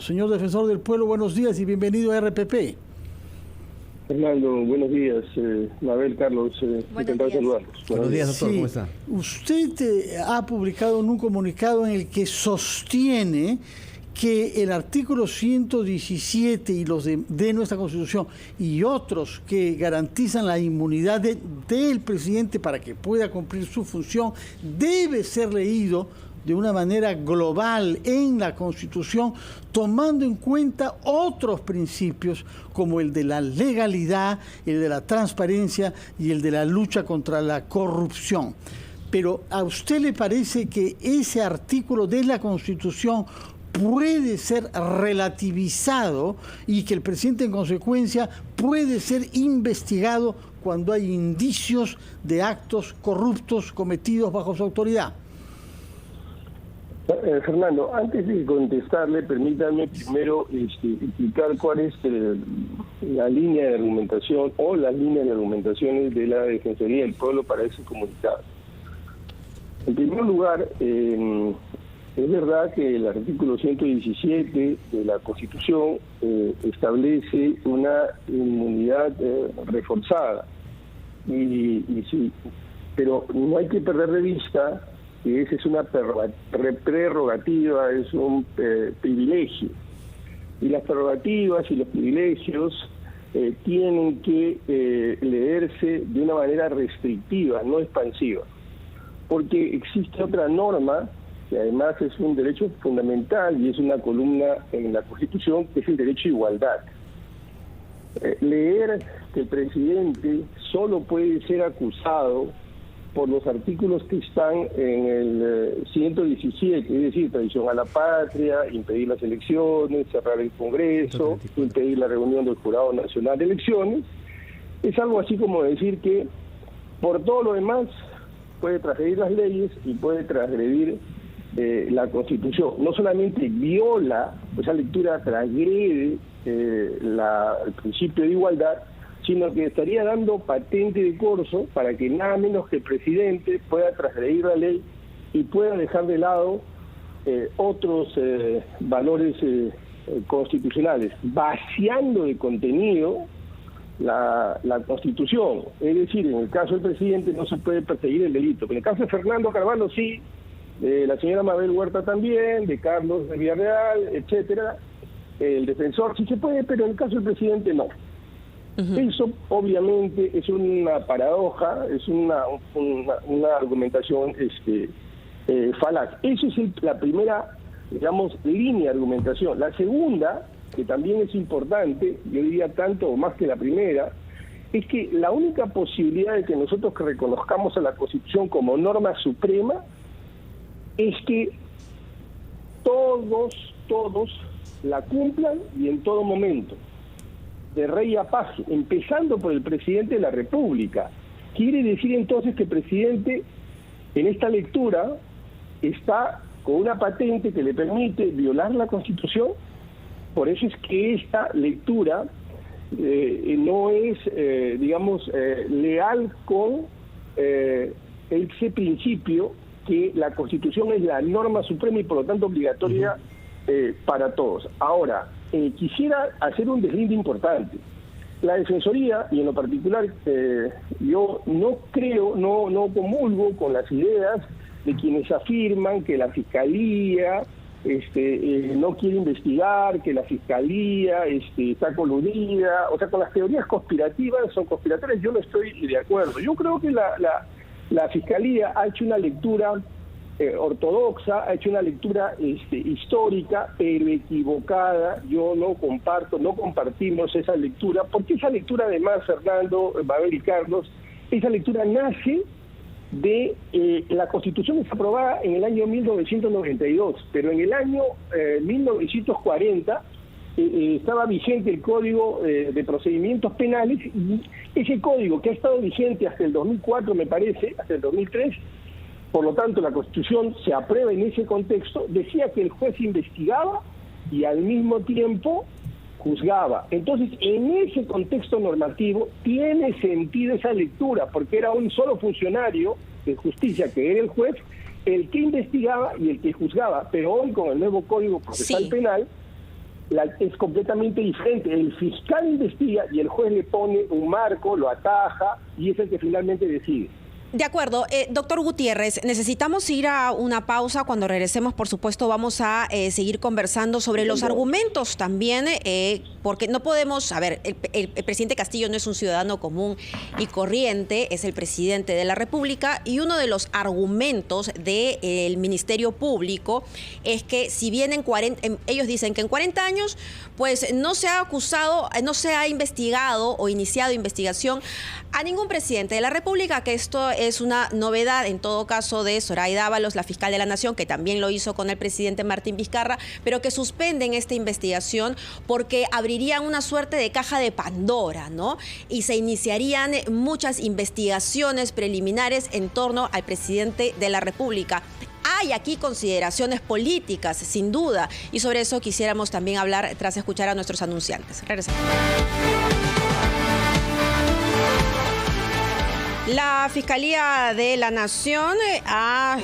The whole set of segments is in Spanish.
Señor Defensor del Pueblo, buenos días y bienvenido a RPP. Fernando, buenos días. Mabel, Carlos, encantado de saludarlos. Buenos días, doctor, Sí, ¿cómo está? usted ha publicado en un comunicado en el que sostiene que el artículo 117 y los de nuestra Constitución y otros que garantizan la inmunidad del presidente para que pueda cumplir su función debe ser leído de una manera global en la Constitución, tomando en cuenta otros principios como el de la legalidad, el de la transparencia y el de la lucha contra la corrupción. Pero ¿a usted le parece que ese artículo de la Constitución puede ser relativizado y que el presidente en consecuencia puede ser investigado cuando hay indicios de actos corruptos cometidos bajo su autoridad? Fernando, antes de contestarle, permítanme primero explicar cuál es la línea de argumentación o las líneas de argumentaciones de la Defensoría del Pueblo para ese comunicado. En primer lugar, es verdad que el artículo 117 de la Constitución establece una inmunidad reforzada, sí, pero no hay que perder de vista que esa es una prerrogativa, es un privilegio. Y las prerrogativas y los privilegios tienen que leerse de una manera restrictiva, no expansiva. Porque existe otra norma, que además es un derecho fundamental y es una columna en la Constitución, que es el derecho a igualdad. Leer que el presidente solo puede ser acusado por los artículos que están en el 117, es decir, traición a la patria, impedir las elecciones, cerrar el Congreso, impedir la reunión del Jurado Nacional de Elecciones, es algo así como decir que por todo lo demás puede transgredir las leyes y puede transgredir la Constitución. No solamente viola, esa lectura transgrede el principio de igualdad, sino que estaría dando patente de corso para que nada menos que el presidente pueda transgredir la ley y pueda dejar de lado otros valores constitucionales, vaciando de contenido la Constitución. Es decir, en el caso del presidente no se puede perseguir el delito, pero en el caso de Fernando Carvalho sí, de la señora Mabel Huerta también, de Carlos de Villarreal, etcétera, el defensor sí se puede, pero en el caso del presidente no. Eso obviamente es una paradoja, es una argumentación falaz. Eso es la primera, digamos, línea de argumentación. La segunda, que también es importante, yo diría tanto o más que la primera, es que la única posibilidad de que nosotros reconozcamos a la Constitución como norma suprema es que todos la cumplan y en todo momento, de rey a paje, empezando por el presidente de la República. Quiere decir entonces que el presidente en esta lectura está con una patente que le permite violar la Constitución. Por eso es que esta lectura no es, leal con ese principio que la Constitución es la norma suprema y por lo tanto obligatoria para todos. Ahora, quisiera hacer un deslinde importante. La Defensoría, y en lo particular yo no comulgo con las ideas de quienes afirman que la Fiscalía no quiere investigar, que la Fiscalía está coludida, o sea, con las teorías conspirativas, son conspiratorias, yo no estoy de acuerdo. Yo creo que la Fiscalía ha hecho una lectura ortodoxa, ha hecho una lectura histórica, pero equivocada. Yo no compartimos esa lectura, porque esa lectura además, Fernando, Mabel y Carlos, esa lectura nace de la Constitución es aprobada en el año 1992, pero en el año 1940 estaba vigente el Código de Procedimientos Penales, y ese código que ha estado vigente hasta el 2004, me parece, hasta el 2003, por lo tanto la Constitución se aprueba en ese contexto, decía que el juez investigaba y al mismo tiempo juzgaba. Entonces, en ese contexto normativo tiene sentido esa lectura, porque era un solo funcionario de justicia, que era el juez, el que investigaba y el que juzgaba. Pero hoy, con el nuevo Código Procesal Penal, es completamente diferente. El fiscal investiga y el juez le pone un marco, lo ataja y es el que finalmente decide. De acuerdo. Doctor Gutiérrez, necesitamos ir a una pausa. Cuando regresemos, por supuesto, vamos a seguir conversando sobre los argumentos también, porque no podemos... A ver, el presidente Castillo no es un ciudadano común y corriente, es el presidente de la República, y uno de los argumentos del Ministerio Público es que si bien ellos dicen que en 40 años, pues no se ha acusado, no se ha investigado o iniciado investigación a ningún presidente de la República, que esto es una novedad en todo caso de Zoraida Ábalos, la fiscal de la Nación, que también lo hizo con el presidente Martín Vizcarra, pero que suspenden esta investigación porque abrirían una suerte de caja de Pandora, ¿no? Y se iniciarían muchas investigaciones preliminares en torno al presidente de la República. Hay aquí consideraciones políticas, sin duda, y sobre eso quisiéramos también hablar tras escuchar a nuestros anunciantes. Regresamos. La Fiscalía de la Nación ha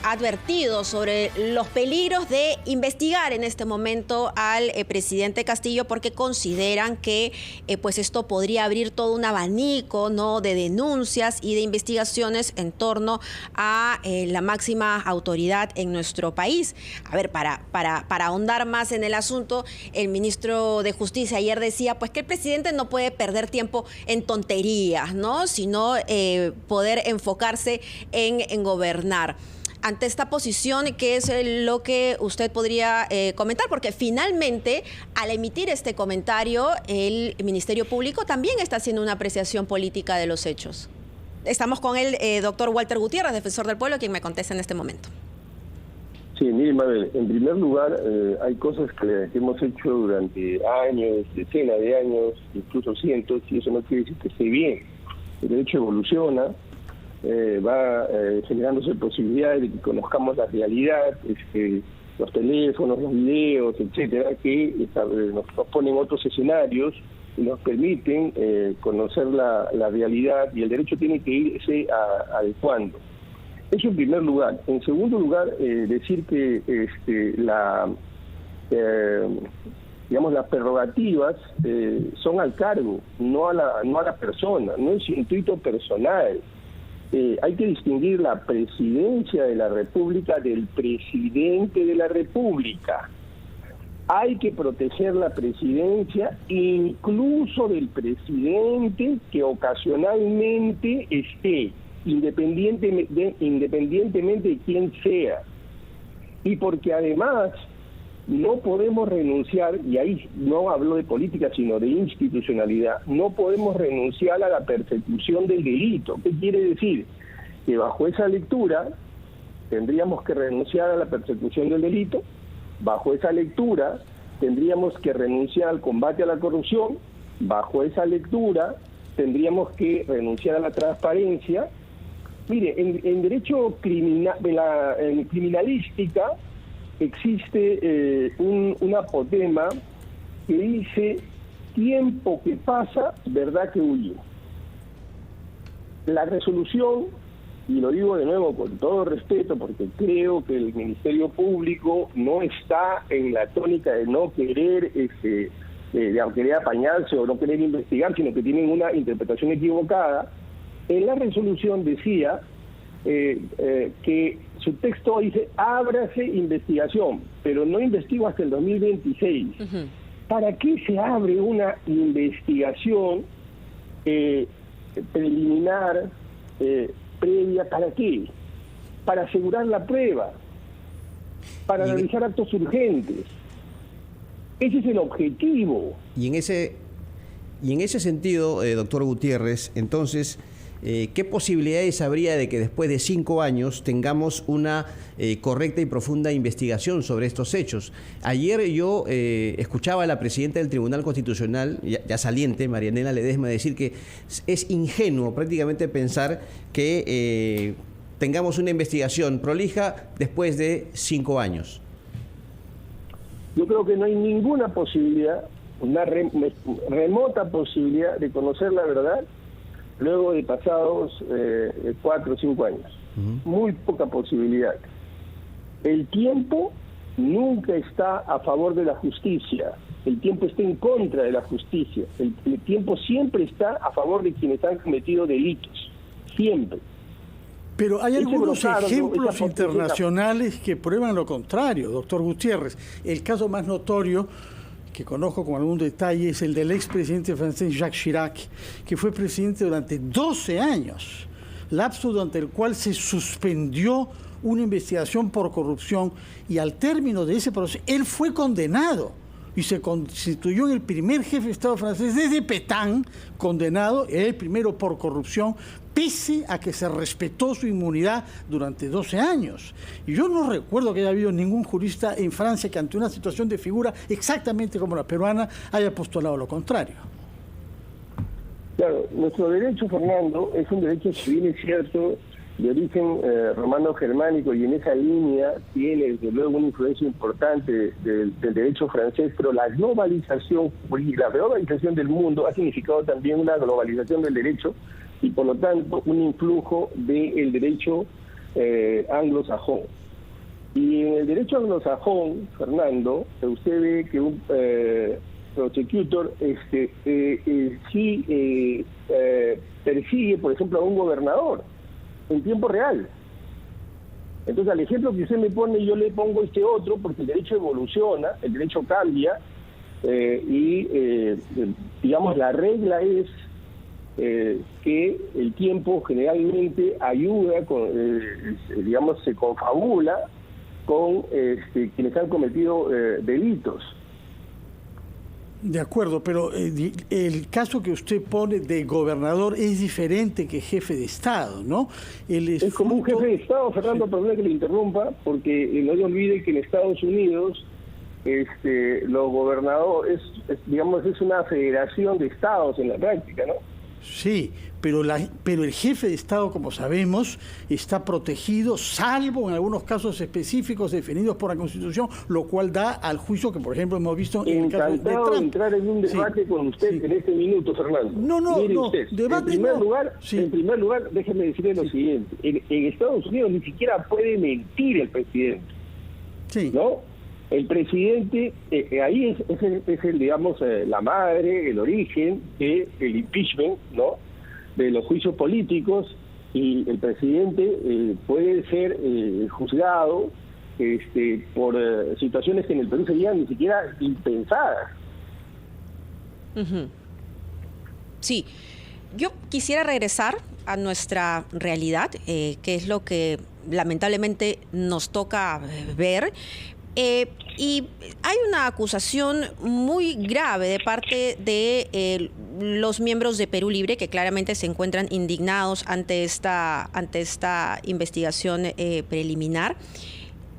advertido sobre los peligros de investigar en este momento al presidente Castillo, porque consideran que pues esto podría abrir todo un abanico, ¿no?, de denuncias y de investigaciones en torno a la máxima autoridad en nuestro país. A ver, para ahondar más en el asunto, el ministro de Justicia ayer decía pues que el presidente no puede perder tiempo en tonterías, ¿no?, sino poder enfocarse en gobernar. Ante esta posición, ¿qué es lo que usted podría comentar? Porque finalmente, al emitir este comentario, el Ministerio Público también está haciendo una apreciación política de los hechos. Estamos con el doctor Walter Gutiérrez, defensor del pueblo, quien me contesta en este momento. Sí, mire, Mabel, en primer lugar, hay cosas que hemos hecho durante años, decenas de años, incluso cientos, y eso no quiere decir que esté bien. El derecho evoluciona, va generándose posibilidades de que conozcamos la realidad, los teléfonos, los videos, etcétera, que nos ponen otros escenarios y nos permiten conocer la realidad, y el derecho tiene que irse adecuando. Eso en primer lugar. En segundo lugar, decir que las prerrogativas son al cargo, no a la persona, no es intuito personal. Hay que distinguir la presidencia de la República del presidente de la República. Hay que proteger la presidencia incluso del presidente que ocasionalmente esté, independientemente de quién sea. Y porque además no podemos renunciar, y ahí no hablo de política sino de institucionalidad, no podemos renunciar a la persecución del delito. ¿Qué quiere decir? Que bajo esa lectura tendríamos que renunciar a la persecución del delito, bajo esa lectura tendríamos que renunciar al combate a la corrupción, bajo esa lectura tendríamos que renunciar a la transparencia. Mire, en derecho en criminalística existe un apotema que dice: tiempo que pasa, verdad que huye. La resolución, y lo digo de nuevo con todo respeto porque creo que el Ministerio Público no está en la tónica de no querer querer apañarse o no querer investigar, sino que tienen una interpretación equivocada. En la resolución decía que su texto dice: ábrase investigación, pero no investigo hasta el 2026. Uh-huh. ¿Para qué se abre una investigación preliminar, previa? ¿Para qué? Para asegurar la prueba, para realizar actos urgentes. Ese es el objetivo. Y en ese sentido, doctor Gutiérrez, entonces, ¿qué posibilidades habría de que después de 5 años tengamos una correcta y profunda investigación sobre estos hechos? Ayer yo escuchaba a la presidenta del Tribunal Constitucional, ya saliente, Marianela Ledesma, decir que es ingenuo prácticamente pensar que tengamos una investigación prolija después de 5 años. Yo creo que no hay ninguna posibilidad, una remota posibilidad de conocer la verdad luego de pasados 4 o 5 años. Uh-huh. Muy poca posibilidad. El tiempo nunca está a favor de la justicia. El tiempo está en contra de la justicia. El tiempo siempre está a favor de quienes han cometido delitos. Siempre. Pero hay algunos ejemplos internacionales que prueban lo contrario, doctor Gutiérrez. El caso más notorio, que conozco con algún detalle, es el del expresidente francés Jacques Chirac, que fue presidente durante 12 años, lapso durante el cual se suspendió una investigación por corrupción, y al término de ese proceso, él fue condenado y se constituyó en el primer jefe de Estado francés desde Pétain, condenado, el primero por corrupción, pese a que se respetó su inmunidad durante 12 años. Y yo no recuerdo que haya habido ningún jurista en Francia que ante una situación de figura exactamente como la peruana haya postulado lo contrario. Claro, nuestro derecho, Fernando, es un derecho, si bien es cierto, de origen romano-germánico, y en esa línea tiene desde luego una influencia importante del derecho francés, pero la globalización del mundo ha significado también una globalización del derecho y por lo tanto un influjo del derecho anglosajón. Y en el derecho anglosajón, Fernando, usted ve que un prosecutor persigue, por ejemplo, a un gobernador en tiempo real. Entonces, al ejemplo que usted me pone, yo le pongo este otro, porque el derecho evoluciona, el derecho cambia, digamos, la regla es que el tiempo generalmente ayuda, digamos, se confabula con quienes han cometido delitos. De acuerdo, pero el caso que usted pone de gobernador es diferente que jefe de Estado, ¿no? Es como un jefe de Estado, Fernando, perdón que le interrumpa, porque no se olvide que en Estados Unidos los gobernadores, digamos, es una federación de estados en la práctica, ¿no? Sí, pero el jefe de Estado, como sabemos, está protegido, salvo en algunos casos específicos definidos por la Constitución, lo cual da al juicio que, por ejemplo, hemos visto en el caso de Trump. Encantado de entrar en un debate con usted en este minuto, Fernando. Mire usted, debate en primer lugar, déjeme decirle lo siguiente. En Estados Unidos ni siquiera puede mentir el presidente, ¿no? El presidente, ahí es el, digamos, la madre, el origen del impeachment, ¿no?, de los juicios políticos, y el presidente puede ser juzgado por situaciones que en el Perú serían ni siquiera impensadas. Uh-huh. Sí, yo quisiera regresar a nuestra realidad, que es lo que lamentablemente nos toca ver. Y hay una acusación muy grave de parte de los miembros de Perú Libre, que claramente se encuentran indignados ante esta investigación preliminar.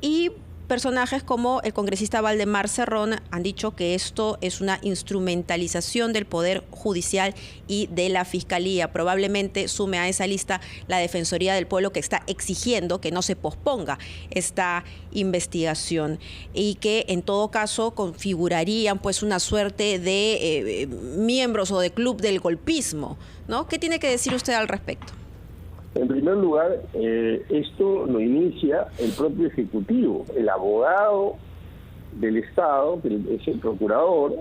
Y personajes como el congresista Valdemar Cerrón han dicho que esto es una instrumentalización del Poder Judicial y de la Fiscalía. Probablemente sume a esa lista la Defensoría del Pueblo, que está exigiendo que no se posponga esta investigación y que en todo caso configurarían pues una suerte de miembros o de club del golpismo, ¿no? ¿Qué tiene que decir usted al respecto? En primer lugar, esto lo inicia el propio Ejecutivo. El abogado del Estado, que es el procurador,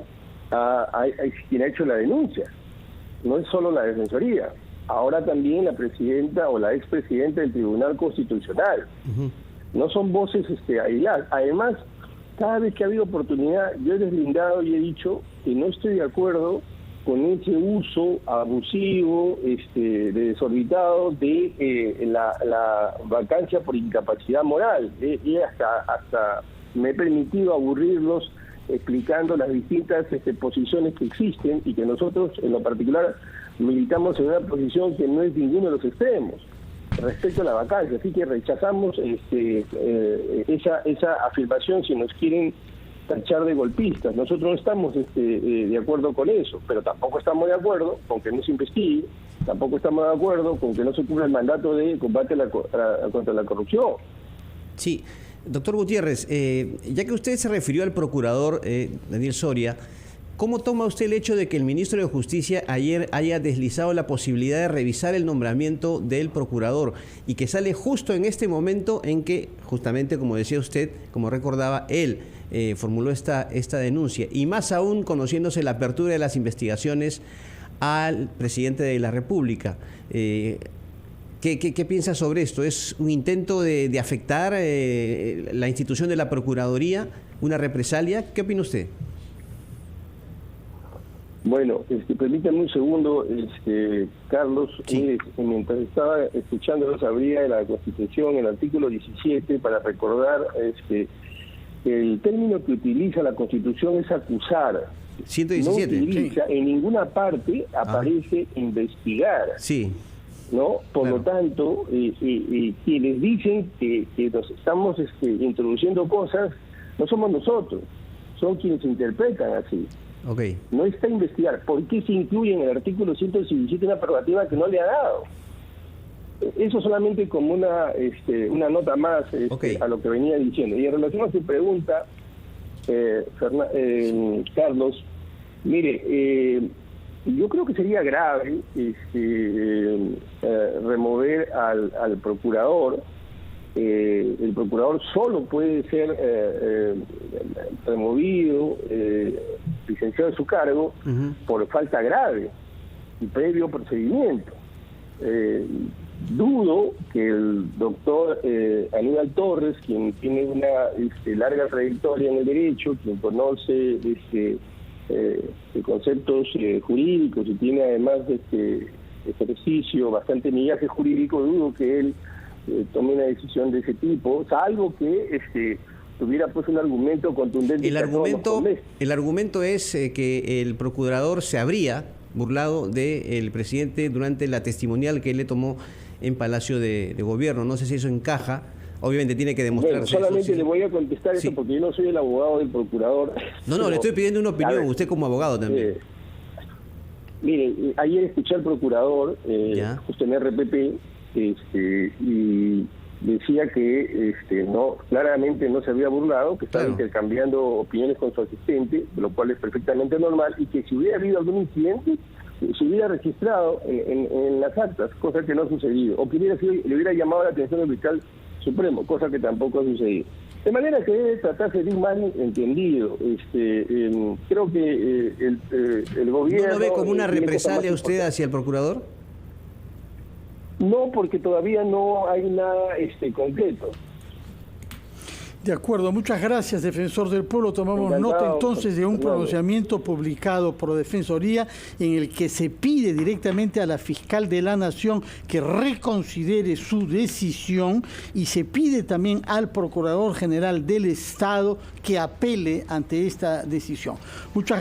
quien ha hecho la denuncia. No es solo la Defensoría. Ahora también la presidenta o la expresidenta del Tribunal Constitucional. Uh-huh. No son voces aisladas. Además, cada vez que ha habido oportunidad, yo he deslindado y he dicho que no estoy de acuerdo con ese uso abusivo, desorbitado de la vacancia por incapacidad moral. Y hasta me he permitido aburrirlos explicando las distintas posiciones que existen, y que nosotros en lo particular militamos en una posición que no es ninguno de los extremos respecto a la vacancia. Así que rechazamos esa afirmación si nos quieren tachar de golpistas. Nosotros no estamos de acuerdo con eso, pero tampoco estamos de acuerdo con que no se investigue, tampoco estamos de acuerdo con que no se cumpla el mandato de combate contra la corrupción. Sí, doctor Gutiérrez, ya que usted se refirió al procurador Daniel Soria, ¿Cómo toma usted el hecho de que el ministro de Justicia ayer haya deslizado la posibilidad de revisar el nombramiento del procurador y que sale justo en este momento en que, justamente como decía usted, como recordaba, él formuló esta denuncia? Y más aún conociéndose la apertura de las investigaciones al presidente de la República. ¿Qué piensa sobre esto? ¿Es un intento de afectar la institución de la Procuraduría? ¿Una represalia? ¿Qué opina usted? Bueno, permítame un segundo, Carlos. Sí. Mientras estaba escuchando, abría de la Constitución el artículo 17 para recordar el término que utiliza la Constitución es acusar. 117. No utiliza, en ninguna parte aparece investigar. Sí. ¿No? Por Claro. lo tanto, quienes dicen que nos estamos introduciendo cosas, no somos nosotros, son quienes interpretan así. Ok. No está investigar. ¿Por qué se incluye en el artículo 117 una prerrogativa que no le ha dado? Eso solamente como una nota más Okay. a lo que venía diciendo. Y en relación a su pregunta, Carlos, mire, yo creo que sería grave remover al procurador. El procurador solo puede ser removido, licenciado de su cargo, por falta grave y previo procedimiento. Dudo que el doctor Aníbal Torres, quien tiene una larga trayectoria en el derecho, quien conoce conceptos jurídicos y tiene además ejercicio, bastante millaje jurídico, dudo que él tome una decisión de ese tipo, salvo que tuviera pues un argumento contundente. El argumento es que el procurador se habría burlado del presidente durante la testimonial que él le tomó en Palacio de Gobierno. No sé si eso encaja. Obviamente tiene que demostrarse. Bueno, solamente eso, sí. le voy a contestar Sí. eso porque yo no soy el abogado del procurador. No, le estoy pidiendo una opinión, usted como abogado también. Mire, ayer escuché al procurador, justo en RPP, y decía que no, claramente no se había burlado, que estaba intercambiando opiniones con su asistente, lo cual es perfectamente normal, y que si hubiera habido algún incidente, se hubiera registrado en las actas, cosa que no ha sucedido, o que le hubiera llamado la atención al fiscal supremo, cosa que tampoco ha sucedido. De manera que debe tratarse de un malentendido. Creo que el gobierno... ¿No lo ve como una represalia usted hacia el procurador? No, porque todavía no hay nada concreto. De acuerdo, muchas gracias, defensor del pueblo. Tomamos nota entonces de un pronunciamiento publicado por Defensoría en el que se pide directamente a la fiscal de la Nación que reconsidere su decisión y se pide también al Procurador General del Estado que apele ante esta decisión. Muchas